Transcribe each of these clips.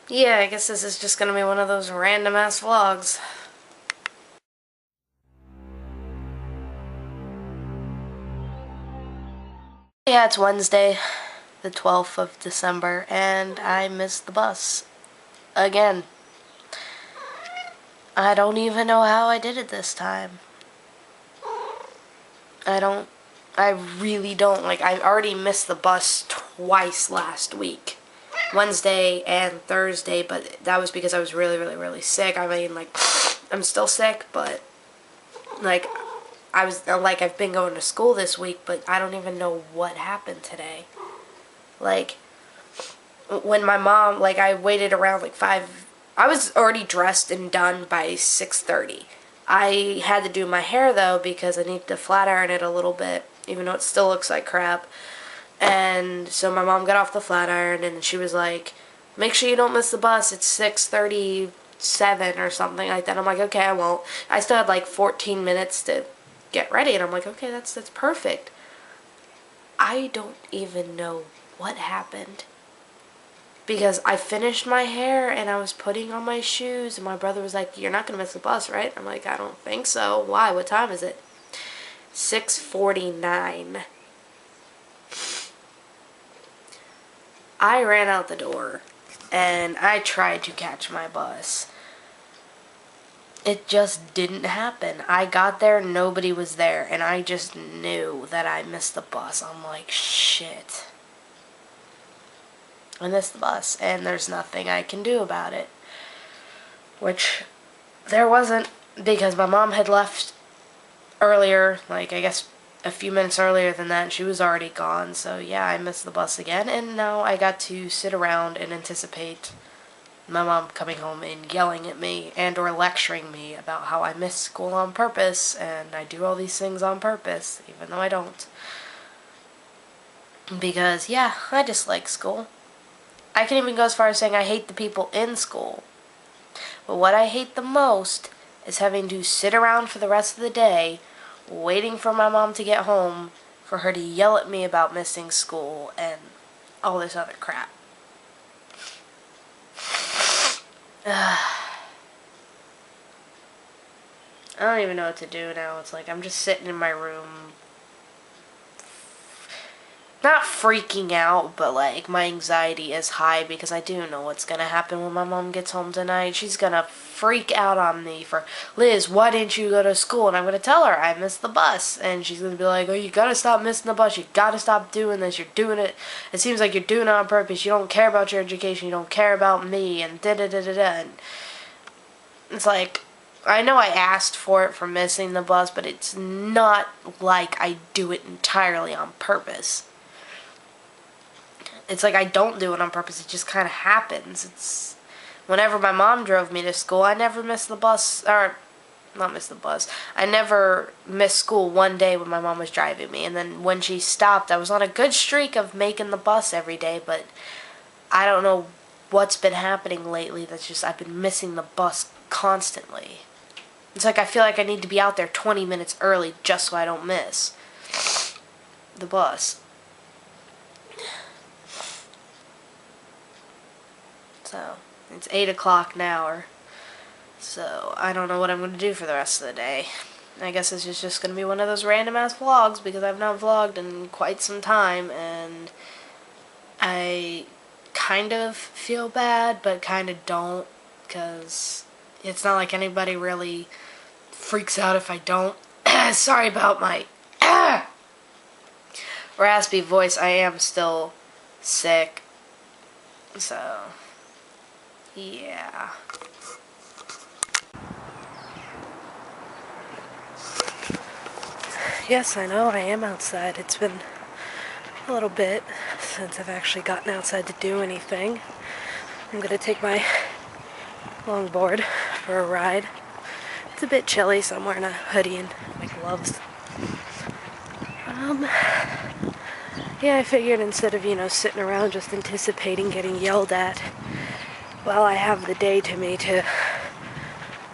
Yeah, I guess this is just gonna be one of those random ass vlogs. Yeah, it's Wednesday, the 12th of December, and I missed the bus. Again. I don't even know how I did it this time. I really don't. Like, I already missed the bus twice last week. Wednesday and Thursday, but that was because I was really, really, really sick. I mean, like, I'm still sick, but, like, I've been going to school this week, but I don't even know what happened today. Like, when my mom, like, I waited around, like, 5, I was already dressed and done by 6:30. I had to do my hair, though, because I need to flat iron it a little bit, even though it still looks like crap. And so my mom got off the flat iron, and she was like, make sure you don't miss the bus. It's 6:37 or something like that. I'm like, okay, I won't. I still had like 14 minutes to get ready, and I'm like, okay, that's perfect. I don't even know what happened. Because I finished my hair and I was putting on my shoes, and my brother was like, you're not going to miss the bus, right? I'm like, I don't think so. Why? What time is it? 6:49. I ran out the door and I tried to catch my bus. It just didn't happen. I got there, nobody was there, and I just knew that I missed the bus. I'm like, shit. I missed the bus, and there's nothing I can do about it. Which there wasn't, because my mom had left earlier, like I guess a few minutes earlier than that, and she was already gone. So yeah, I missed the bus again, and now I got to sit around and anticipate my mom coming home and yelling at me and or lecturing me about how I miss school on purpose and I do all these things on purpose, even though I don't. Because, yeah, I dislike school. I can even go as far as saying I hate the people in school. But what I hate the most is having to sit around for the rest of the day waiting for my mom to get home for her to yell at me about missing school and all this other crap. I don't even know what to do now. It's like I'm just sitting in my room, not freaking out, but like my anxiety is high because I do know what's gonna happen when my mom gets home tonight. She's gonna freak out on me for, Liz, why didn't you go to school? And I'm gonna tell her I missed the bus, and she's gonna be like, oh, you gotta stop missing the bus. You gotta stop doing this. You're doing it. It seems like you're doing it on purpose. You don't care about your education. You don't care about me, and da da da da da. And it's like, I know I asked for it for missing the bus, but it's not like I do it entirely on purpose. It's like I don't do it on purpose. It just kind of happens. It's whenever my mom drove me to school, I never missed the bus, or not missed the bus. I never missed school one day when my mom was driving me. And then when she stopped, I was on a good streak of making the bus every day, but I don't know what's been happening lately. That's just, I've been missing the bus constantly. It's like I feel like I need to be out there 20 minutes early just so I don't miss the bus. So, it's 8 o'clock now, so I don't know what I'm going to do for the rest of the day. I guess this is just going to be one of those random ass vlogs because I've not vlogged in quite some time, and I kind of feel bad, but kind of don't, because it's not like anybody really freaks out if I don't. Sorry about my raspy voice. I am still sick, so yeah. Yes, I know, I am outside. It's been a little bit since I've actually gotten outside to do anything. I'm gonna take my longboard for a ride. It's a bit chilly, so I'm wearing a hoodie and my gloves. Yeah, I figured instead of, sitting around just anticipating getting yelled at, well, I have the day to me to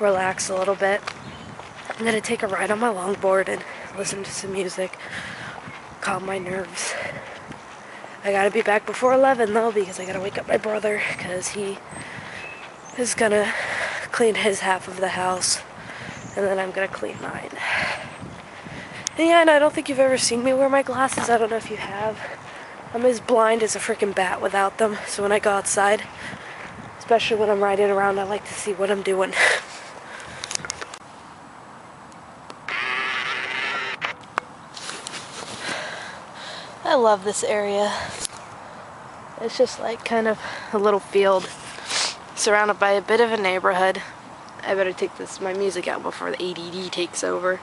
relax a little bit. I'm gonna take a ride on my longboard and listen to some music, calm my nerves. I gotta be back before 11 though, because I gotta wake up my brother, because he is gonna clean his half of the house, and then I'm gonna clean mine. And yeah, and I don't think you've ever seen me wear my glasses. I don't know if you have. I'm as blind as a freaking bat without them, so when I go outside, especially when I'm riding around, I like to see what I'm doing. I love this area. It's just like kind of a little field surrounded by a bit of a neighborhood. I better take my music out before the ADD takes over.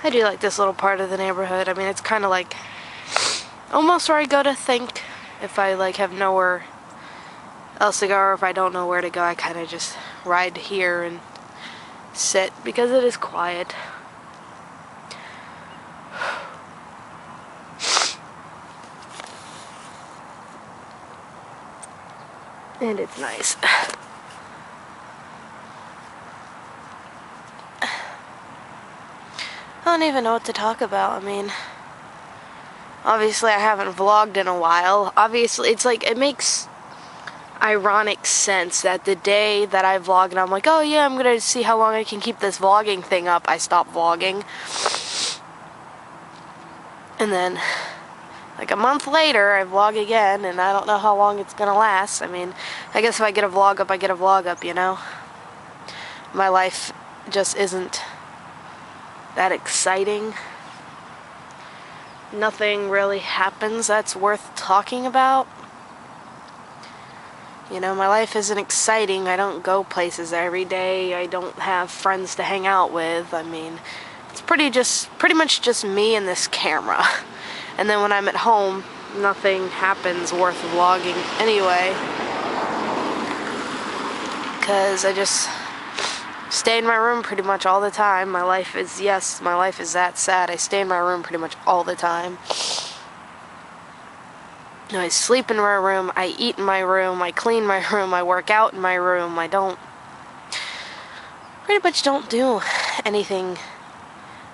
I do like this little part of the neighborhood. I mean, it's kind of like almost where I go to think. If I like have nowhere else to go, or if I don't know where to go, I kind of just ride here and sit because it is quiet. And it's nice. I don't even know what to talk about. I mean, obviously I haven't vlogged in a while. Obviously, it's like, it makes ironic sense that the day that I vlog and I'm like, oh yeah, I'm gonna see how long I can keep this vlogging thing up, I stop vlogging. And then, like a month later, I vlog again, and I don't know how long it's gonna last. I mean, I guess if I get a vlog up, I get a vlog up, you know? My life just isn't that exciting. Nothing really happens that's worth talking about. You know, my life isn't exciting. I don't go places every day. I don't have friends to hang out with. I mean, it's pretty much just me and this camera. And then when I'm at home, nothing happens worth vlogging anyway. Because I just stay in my room pretty much all the time. My life is that sad. I stay in my room pretty much all the time. I sleep in my room, I eat in my room, I clean my room, I work out in my room. I pretty much don't do anything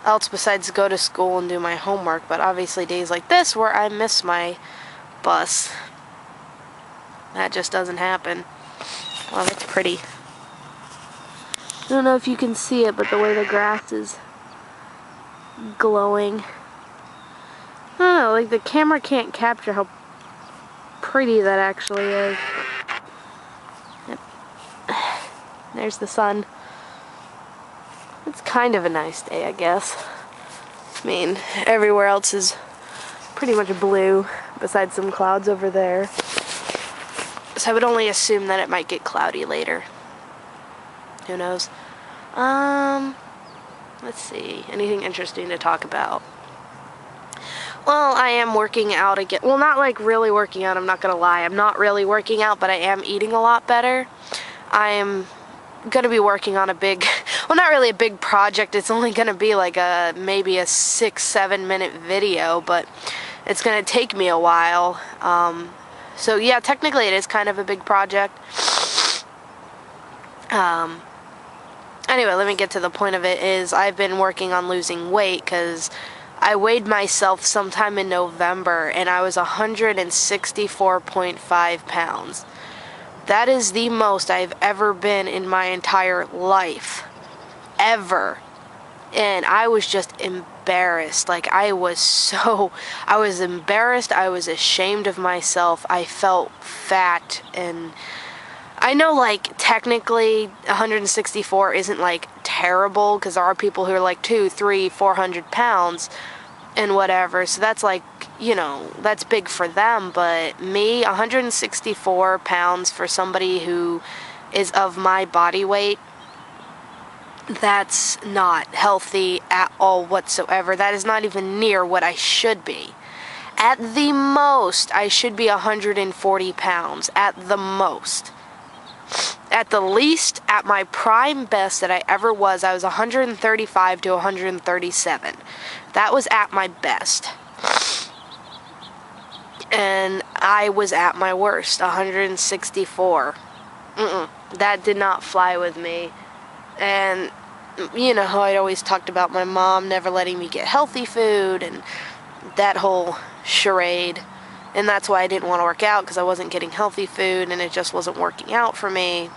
else besides go to school and do my homework. But obviously days like this where I miss my bus, that just doesn't happen. Well, that's pretty. I don't know if you can see it, but the way the grass is glowing. I don't know, like the camera can't capture how pretty that actually is. Yep. There's the sun. It's kind of a nice day, I guess. I mean, everywhere else is pretty much blue, besides some clouds over there. So I would only assume that it might get cloudy later. Who knows? Let's see. Anything interesting to talk about? Well, I am working out again. Well, not like really working out, I'm not gonna lie. I'm not really working out, but I am eating a lot better. I am gonna be working on a big, well, not really a big project. It's only gonna be like maybe a 6-7 minute video, but it's gonna take me a while. So yeah, technically it is kind of a big project. Anyway, let me get to the point of it. Is I've been working on losing weight because I weighed myself sometime in November and I was 164.5 pounds. That is the most I've ever been in my entire life. Ever. And I was just embarrassed. Like, I was embarrassed. I was ashamed of myself. I felt fat. And I know, like, technically 164 isn't, like, terrible, because there are people who are, like, 200, 300, 400 pounds and whatever. So that's, like, you know, that's big for them. But me, 164 pounds for somebody who is of my body weight, that's not healthy at all whatsoever. That is not even near what I should be. At the most, I should be 140 pounds. At the most. At the least, at my prime best that I ever was, I was 135 to 137. That was at my best. And I was at my worst, 164. That did not fly with me. And, you know, I always talked about my mom never letting me get healthy food and that whole charade. and that's why I didn't want to work out, because I wasn't getting healthy food and it just wasn't working out for me.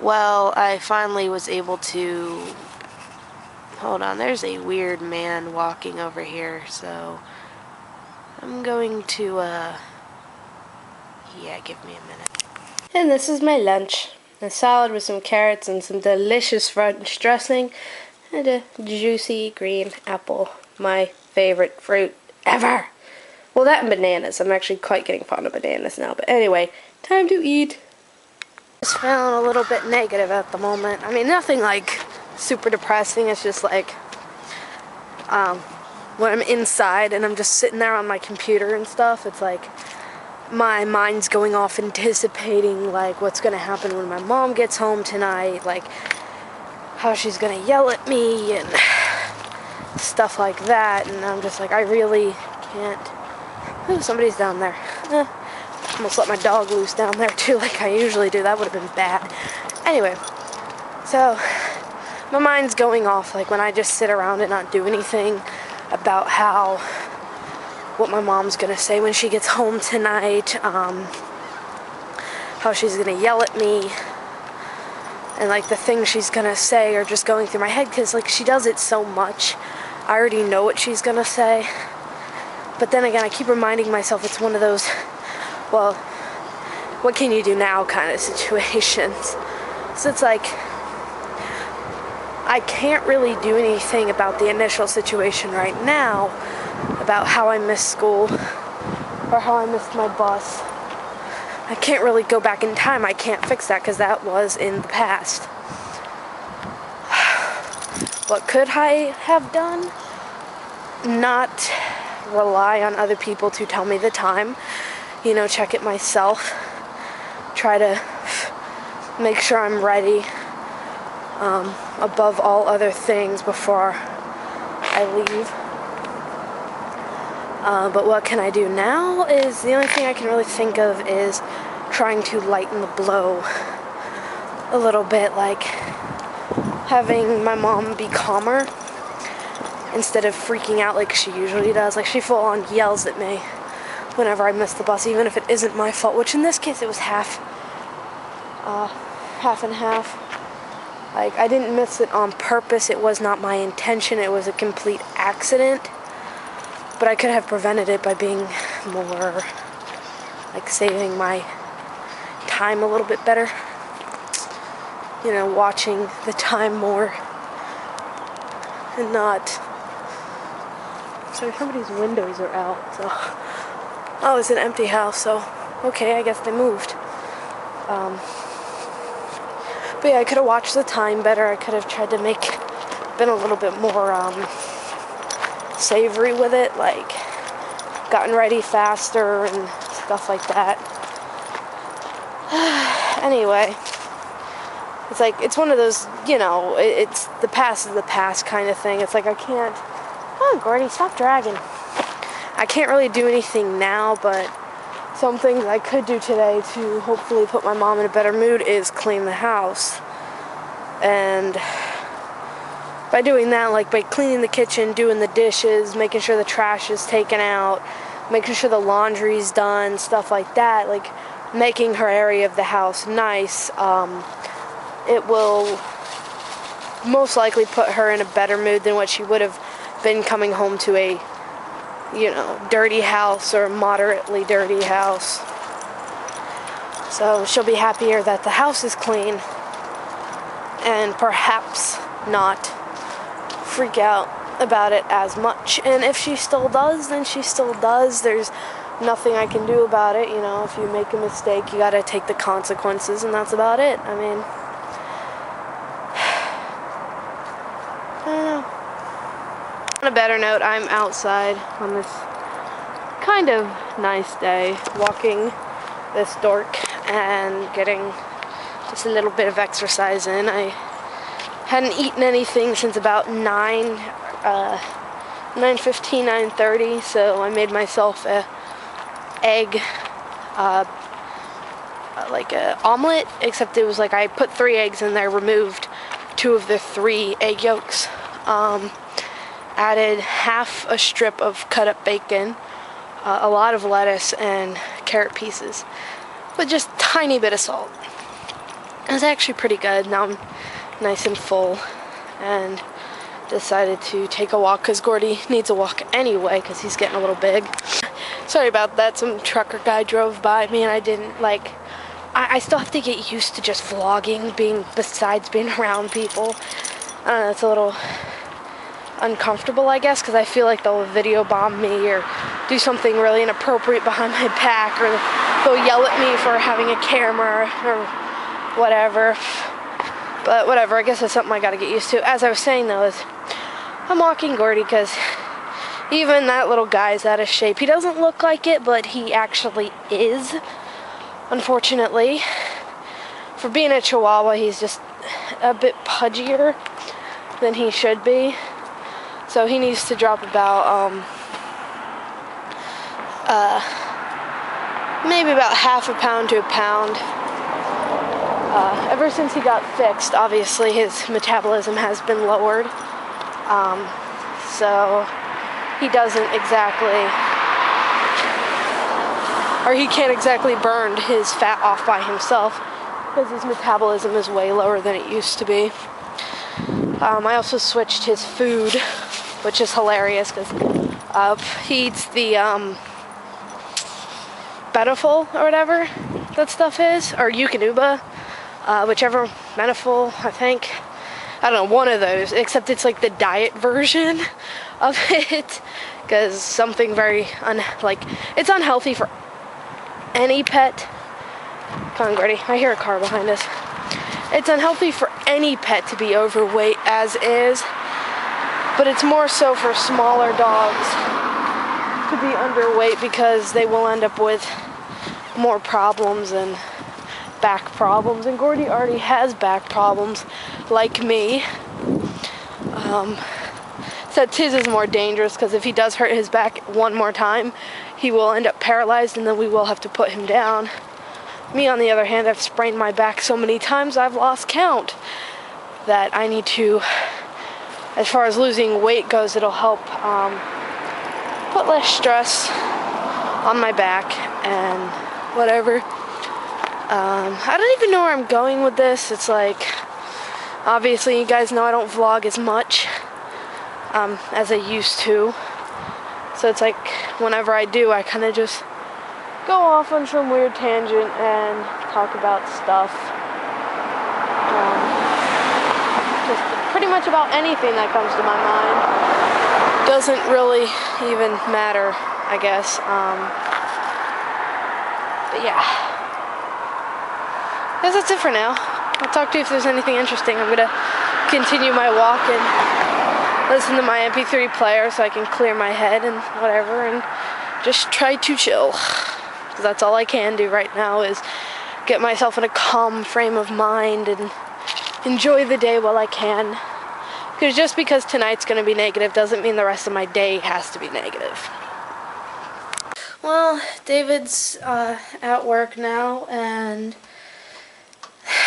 Well, I finally was able to... Hold on, there's a weird man walking over here, so I'm going to, yeah, give me a minute. And this is my lunch. A salad with some carrots and some delicious French dressing, and a juicy green apple. My favorite fruit ever. Well, that and bananas. I'm actually quite getting fond of bananas now. But anyway, time to eat. Just feeling a little bit negative at the moment. I mean, nothing like super depressing. It's just like when I'm inside and I'm just sitting there on my computer and stuff, it's like my mind's going off anticipating like what's gonna happen when my mom gets home tonight, like how she's gonna yell at me and stuff like that. And I'm just like, I really can't. Oh, somebody's down there. Almost let my dog loose down there too, like I usually do. That would have been bad. Anyway, so my mind's going off like when I just sit around and not do anything about what my mom's gonna say when she gets home tonight, how she's gonna yell at me, and like the things she's gonna say are just going through my head, because like she does it so much. I already know what she's gonna say, but then again I keep reminding myself it's one of those, well, what can you do now kind of situations. So it's like I can't really do anything about the initial situation right now, about how I missed school or how I missed my bus. I can't really go back in time. I can't fix that because that was in the past. What could I have done? Not rely on other people to tell me the time. You know, check it myself. Try to make sure I'm ready above all other things before I leave. But what can I do now is the only thing I can really think of is trying to lighten the blow a little bit, like having my mom be calmer instead of freaking out like she usually does. Like she full on yells at me whenever I miss the bus, even if it isn't my fault, which in this case it was half and half. Like I didn't miss it on purpose. It was not my intention. It was a complete accident. But I could have prevented it by being more, like, saving my time a little bit better. You know, watching the time more and not. So somebody's windows are out, so. Oh, it's an empty house, so okay, I guess they moved. But yeah, I could have watched the time better. I could have tried to been a little bit more, savory with it, like gotten ready faster and stuff like that. Anyway, it's like, it's one of those, you know, it's the past is the past kind of thing. It's like I can't, oh Gordy, stop dragging. I can't really do anything now, but some things I could do today to hopefully put my mom in a better mood is clean the house. And by doing that, like by cleaning the kitchen, doing the dishes, making sure the trash is taken out, making sure the laundry's done, stuff like that, like making her area of the house nice, it will most likely put her in a better mood than what she would have been coming home to a, you know, dirty house or moderately dirty house. So she'll be happier that the house is clean and perhaps not freak out about it as much. And if she still does, then she still does. There's nothing I can do about it. You know, if you make a mistake, you gotta take the consequences, and that's about it. I mean, I don't know. On a better note, I'm outside on this kind of nice day, walking this dork and getting just a little bit of exercise in. I hadn't eaten anything since about 9:15, 9:30, so I made myself a egg, like a omelet, except it was like I put 3 eggs in there, removed 2 of the 3 egg yolks, added half a strip of cut up bacon, a lot of lettuce and carrot pieces with just a tiny bit of salt. It was actually pretty good. Now I'm nice and full and decided to take a walk because Gordy needs a walk anyway because he's getting a little big. Sorry about that. Some trucker guy drove by me and I didn't I still have to get used to just vlogging, besides being around people. I don't know, it's a little uncomfortable, I guess, because I feel like they'll video bomb me or do something really inappropriate behind my back, or they'll yell at me for having a camera or whatever. But whatever, I guess that's something I gotta get used to. As I was saying though, is I'm walking Gordy because even that little guy's out of shape. He doesn't look like it, but he actually is. Unfortunately, for being a Chihuahua, he's just a bit pudgier than he should be. So he needs to drop about, maybe about half a pound to a pound. Ever since he got fixed, obviously his metabolism has been lowered. So he doesn't exactly, or he can't exactly burn his fat off by himself because his metabolism is way lower than it used to be. I also switched his food, which is hilarious because he eats the Beneful or whatever that stuff is, or Eukanuba, whichever, Beneful, I think. I don't know, one of those, except it's like the diet version of it, because something very, it's unhealthy for any pet. Come on, Gordy, I hear a car behind us. It's unhealthy for any pet to be overweight as is, but it's more so for smaller dogs to be underweight because they will end up with more problems and back problems, and Gordy already has back problems like me. Except his is more dangerous because if he does hurt his back one more time, he will end up paralyzed and then we will have to put him down. Me, on the other hand, I've sprained my back so many times I've lost count that I need to, as far as losing weight goes, it'll help put less stress on my back and whatever. I don't even know where I'm going with this. It's like, obviously you guys know I don't vlog as much as I used to. So it's like whenever I do, I kind of just go off on some weird tangent and talk about stuff. Just pretty much about anything that comes to my mind. Doesn't really even matter, I guess. But yeah. I guess that's it for now. I'll talk to you if there's anything interesting. I'm gonna continue my walk and listen to my MP3 player so I can clear my head and whatever, and just try to chill. Because that's all I can do right now is get myself in a calm frame of mind and enjoy the day while I can. Because just because tonight's going to be negative doesn't mean the rest of my day has to be negative. Well, David's at work now, and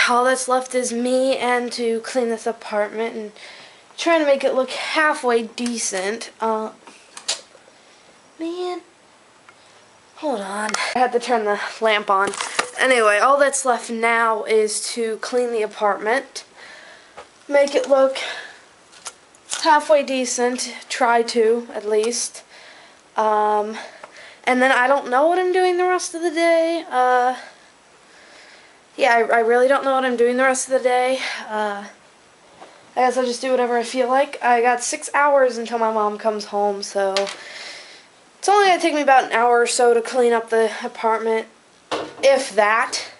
all that's left is me and to clean this apartment and trying to make it look halfway decent. Man, hold on. I had to turn the lamp on. Anyway, all that's left now is to clean the apartment, make it look halfway decent, try to, at least. And then I don't know what I'm doing the rest of the day. Yeah, I really don't know what I'm doing the rest of the day. I guess I'll just do whatever I feel like. I got 6 hours until my mom comes home, so it's only going to take me about an hour or so to clean up the apartment, if that.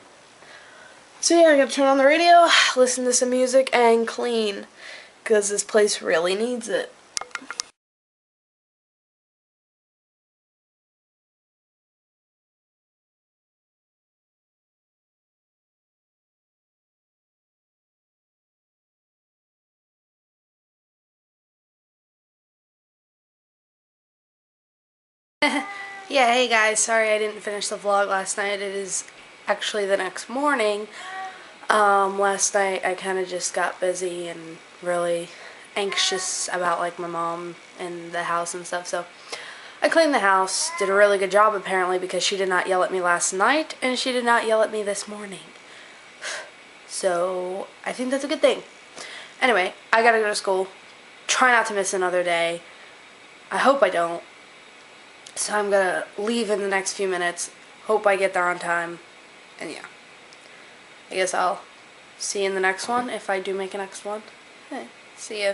So yeah, I'm going to turn on the radio, listen to some music, and clean, because this place really needs it. Yeah, hey guys, sorry I didn't finish the vlog last night. It is actually the next morning. Last night I kind of just got busy and really anxious about like my mom and the house and stuff, so I I cleaned the house, did a really good job apparently because she did not yell at me last night and she did not yell at me this morning. So I think that's a good thing. Anyway, I gotta go to school. Try not to miss another day. I hope I don't. So I'm gonna leave in the next few minutes. Hope I get there on time. And yeah. I guess I'll see you in the next one if I do make a next one. Hey, see ya.